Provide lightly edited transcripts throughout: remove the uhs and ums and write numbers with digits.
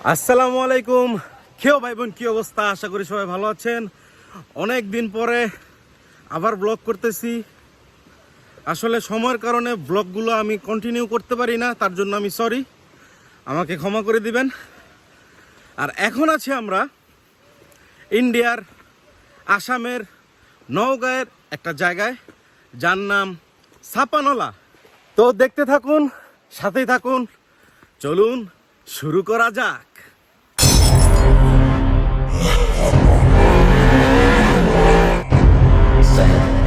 আসসালামু আলাইকুম। কেউ ভাই বোন, কি অবস্থা? আশা করি সবাই ভালো আছেন। অনেক দিন পরে আবার ব্লগ করতেছি। আসলে সময়ের কারণে ব্লগগুলো আমি কন্টিনিউ করতে পারি না, তার জন্য আমি সরি, আমাকে ক্ষমা করে দিবেন। আর এখন আছি আমরা ইন্ডিয়ার আসামের নওগাঁয়ের একটা জায়গায়, যার নাম ছাপানলা। তো দেখতে থাকুন, সাথেই থাকুন, চলুন শুরু করা যাক।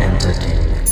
Entertainment.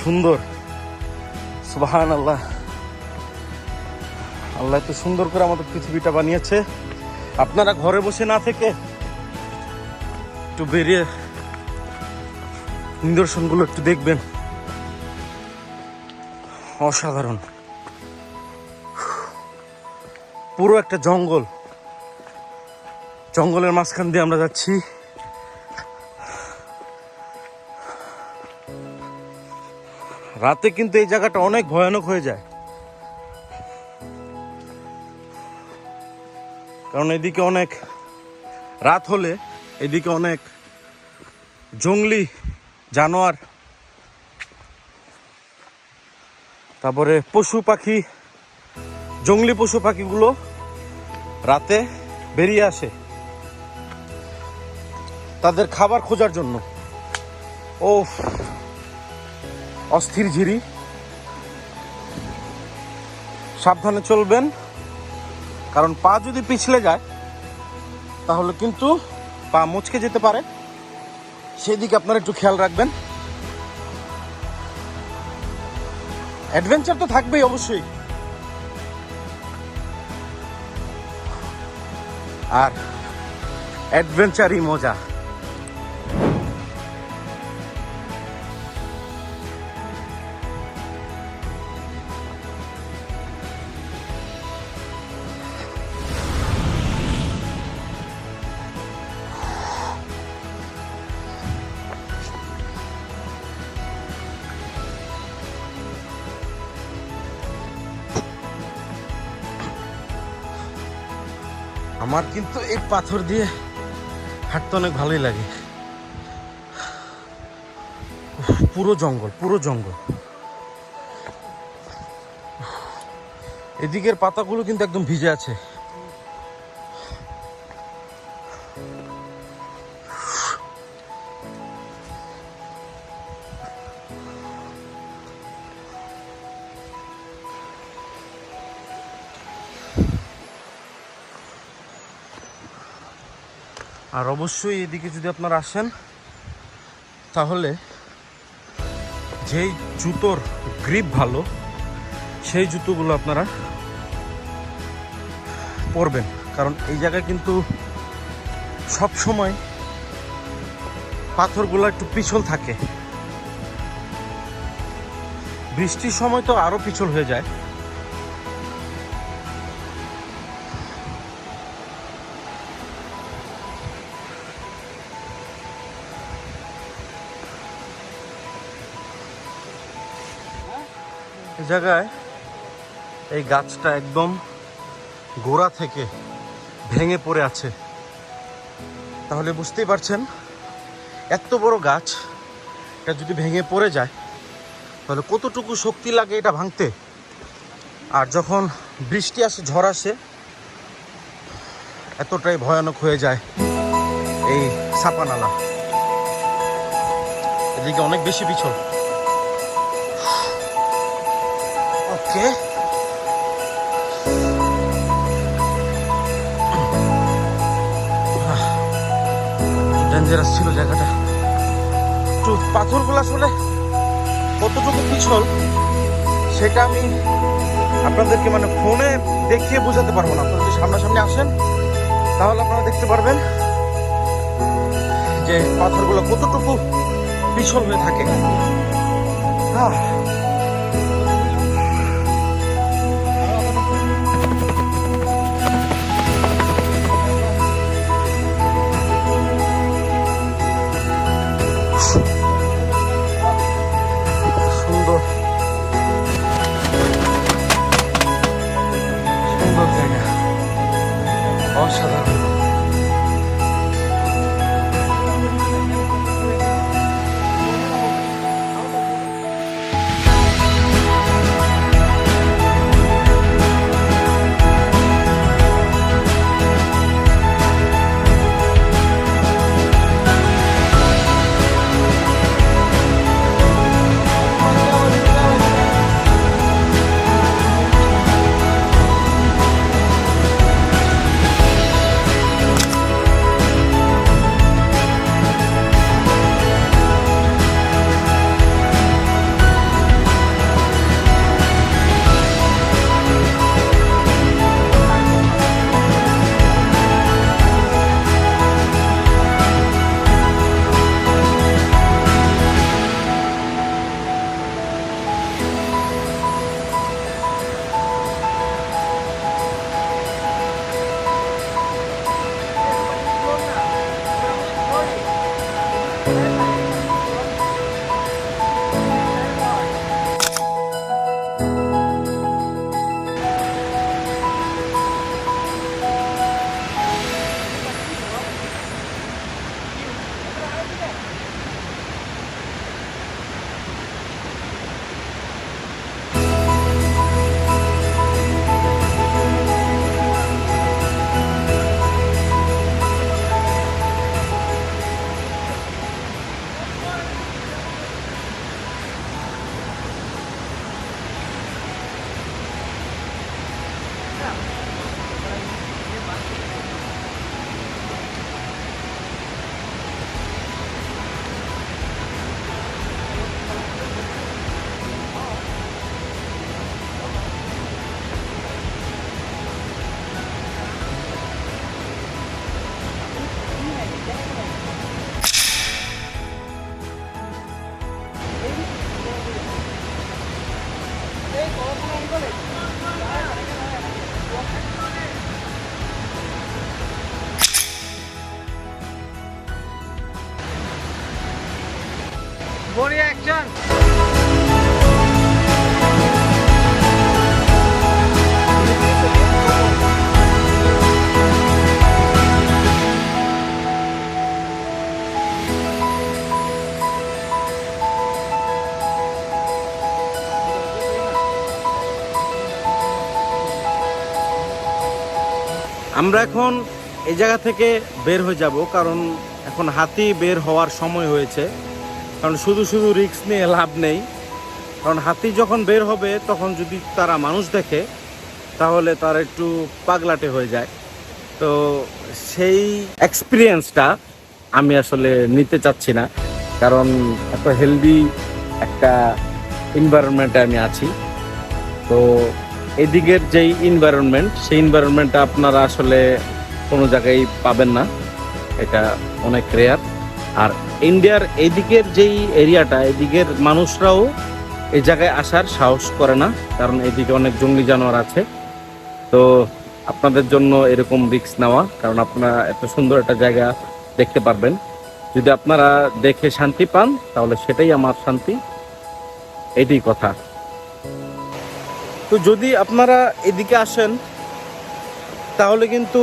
সুন্দর, সুবহানাল্লাহ। আল্লাহ এত সুন্দর করে আমাদের পৃথিবীটা বানিয়েছে। আপনারা ঘরে বসে না থেকে একটু বেরিয়ে নিদর্শনগুলো একটু দেখবেন, অসাধারণ। পুরো একটা জঙ্গল, জঙ্গলের মাঝখান দিয়ে আমরা যাচ্ছি। রাতে কিন্তু এই জায়গাটা অনেক ভয়ানক হয়ে যায়, কারণ এদিকে অনেক রাত হলে এদিকে অনেক জঙ্গলি জানোয়ার, তারপরে পশু পাখি, জঙ্গলি পশু পাখিগুলো রাতে বেরিয়ে আসে তাদের খাবার খোঁজার জন্য। ও অস্থির ঝিরি, সাবধানে চলবেন, কারণ পা যদি পিছলে যায় তাহলে কিন্তু পা মুচকে যেতে পারে, সেদিকে আপনারা একটু খেয়াল রাখবেন। অ্যাডভেঞ্চার তো থাকবেই অবশ্যই, আর অ্যাডভেঞ্চারই মজা। আমার কিন্তু এই পাথর দিয়ে হাঁটতে অনেক ভালোই লাগে। পুরো জঙ্গল, পুরো জঙ্গল। এদিকের পাতাগুলো কিন্তু একদম ভিজে আছে। আর অবশ্যই এদিকে যদি আপনারা আসেন তাহলে যেই জুতোর গ্রিপ ভালো সেই জুতোগুলো আপনারা পরবেন, কারণ এই জায়গায় কিন্তু সব সময় পাথরগুলো একটু পিছল থাকে। বৃষ্টির সময় তো আরো পিছল হয়ে যায়। এই জায়গায় এই গাছটা একদম গোড়া থেকে ভেঙে পড়ে আছে, তাহলে বুঝতেই পারছেন এত বড় গাছ এটা যদি ভেঙে পড়ে যায় তাহলে কতটুকু শক্তি লাগে এটা ভাঙতে। আর যখন বৃষ্টি আসে, ঝড় আসে, এতটাই ভয়ানক হয়ে যায় এই ছাপানালা। এদিকে অনেক বেশি পিছল। ওকে, ডেঞ্জারাস ছিল জায়গাটা। একটু পাথরগুলো আসলে কতটুকু পিছল সেটা আমি আপনাদেরকে মানে ফোনে দেখিয়ে বোঝাতে পারবো না। আপনারা যদি সামনাসামনি আসেন তাহলে আপনারা দেখতে পারবেন যে পাথরগুলো কতটুকু পিছল হয়ে থাকে। সুন্দর সুন্দর জায়গা, অসাধারণ। Body action! আমরা এখন এই জায়গা থেকে বের হয়ে যাব, কারণ এখন হাতি বের হওয়ার সময় হয়েছে। কারণ শুধু শুধু রিস্ক নিয়ে লাভ নেই, কারণ হাতি যখন বের হবে তখন যদি তারা মানুষ দেখে তাহলে তারা একটু পাগলাটে হয়ে যায়। তো সেই এক্সপিরিয়েন্সটা আমি আসলে নিতে চাচ্ছি না, কারণ এত হেলদি একটা এনভায়রনমেন্টে আমি আছি। তো এদিকের যেই এনভায়রনমেন্ট, সেই এনভায়রনমেন্টটা আপনারা আসলে কোনো জায়গায় পাবেন না, এটা অনেক রেয়ার। আর ইন্ডিয়ার এইদিকের যেই এরিয়াটা, এদিকের মানুষরাও এই জায়গায় আসার সাহস করে না, কারণ এদিকে অনেক জঙ্গলি জানোয়ার আছে। তো আপনাদের জন্য এরকম রিস্ক নেওয়া, কারণ আপনারা এত সুন্দর একটা জায়গা দেখতে পারবেন। যদি আপনারা দেখে শান্তি পান তাহলে সেটাই আমার শান্তি, এটাই কথা। তো যদি আপনারা এদিকে আসেন তাহলে কিন্তু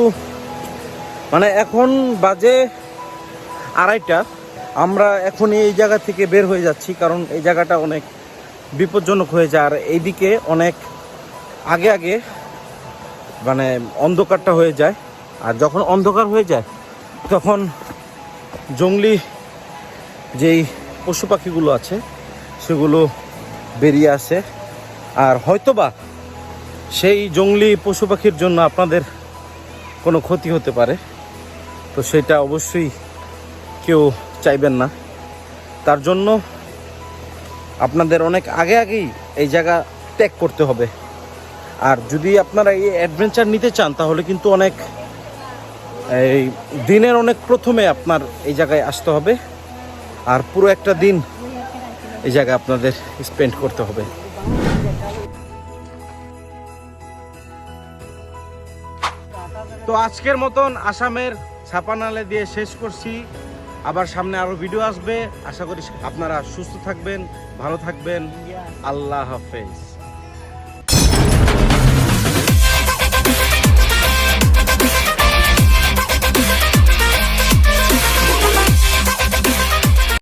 মানে এখন বাজে 2:30, আমরা এখনই এই জায়গা থেকে বের হয়ে যাচ্ছি, কারণ এই জায়গাটা অনেক বিপজ্জনক হয়ে যায়। আর এইদিকে অনেক আগে আগে মানে অন্ধকারটা হয়ে যায়, আর যখন অন্ধকার হয়ে যায় তখন জঙ্গলি যেই পশু পাখিগুলো আছে সেগুলো বেরিয়ে আসে, আর হয়তোবা সেই জঙ্গলি পশু পাখির জন্য আপনাদের কোনো ক্ষতি হতে পারে। তো সেটা অবশ্যই কেউ চাইবেন না, তার জন্য আপনাদের অনেক আগে আগেই এই জায়গা ত্যাগ করতে হবে। আর যদি আপনারা এই অ্যাডভেঞ্চার নিতে চান তাহলে কিন্তু অনেক এই দিনের অনেক প্রথমে আপনার এই জায়গায় আসতে হবে, আর পুরো একটা দিন এই জায়গায় আপনাদের স্পেন্ড করতে হবে। তো আজকের মতন আসামের ছাপানালে দিয়ে শেষ করছি। আবার সামনে আরো ভিডিও আসবে, আশা করি আপনারা সুস্থ থাকবেন, ভালো থাকবেন। আল্লাহ হাফেজ।